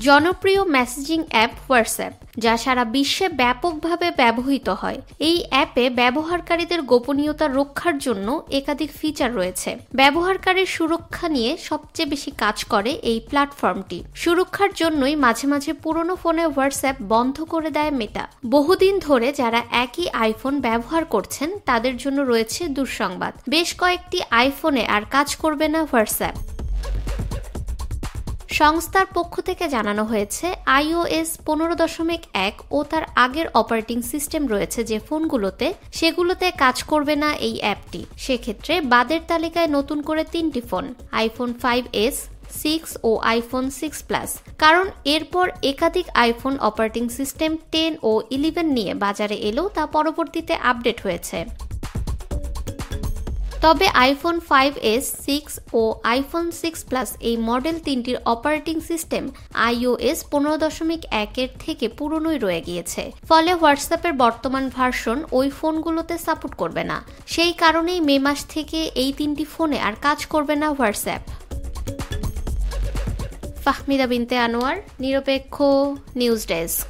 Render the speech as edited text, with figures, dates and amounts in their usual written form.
জনপ্রিয় messaging app WhatsApp, যা সারা বিশ্বে ব্যাপকভাবে ব্যবহৃত হয়। এই অ্যাপে ব্যবহারকারীদের গোপনীয়তা রক্ষার জন্য একাধিক ফিচার রয়েছে। ব্যবহারকারীর সুরক্ষা নিয়ে সবচেয়ে বেশি কাজ করে এই প্ল্যাটফর্মটি। সুরক্ষার জন্যই মাঝে মাঝে পুরনো ফোনে হোয়াটসঅ্যাপ বন্ধ করে দেয় মেটা। বহুদিন ধরে যারা একই আইফোন ব্যবহার করছেন তাদের জন্য রয়েছে দুঃসংবাদ। বেশ কয়েকটি আইফোনে আর কাজ করবে না হোয়াটসঅ্যাপ। সংস্থার পক্ষ থেকে জানানো হয়েছে, iOS 15.1 ও তার আগের অপারেটিং সিস্টেম রয়েছে যে ফোনগুলোতে, সেগুলোতে কাজ করবে না এই অ্যাপটি। সেক্ষেত্রে বাদের তালিকায় নতুন করে 3টি ফোন, আইফোন 5s, 6 ও আইফোন 6 প্লাস। কারণ এরপর একাধিক আইফোন অপারেটিং সিস্টেম 10 ও 11 নিয়ে বাজারে এলেও তা পরবর্তীতে আপডেট হয়েছে। তবে আইফোন 5s, 6 ও আইফোন 6 প্লাস এই মডেল 3টির অপারেটিং সিস্টেম iOS 15.1 এর থেকে পুরনোই রয়ে গিয়েছে। ফলে হোয়াটসঅ্যাপের বর্তমান ভার্সন ওই ফোনগুলোতে সাপোর্ট করবে না। সেই কারণেই মে মাস থেকে এই 3টি ফোনে আর কাজ করবে না হোয়াটসঅ্যাপ। ফাহমিদা বিনতে আনোয়ার, নিরপেক্ষ নিউজ ডেস্ক।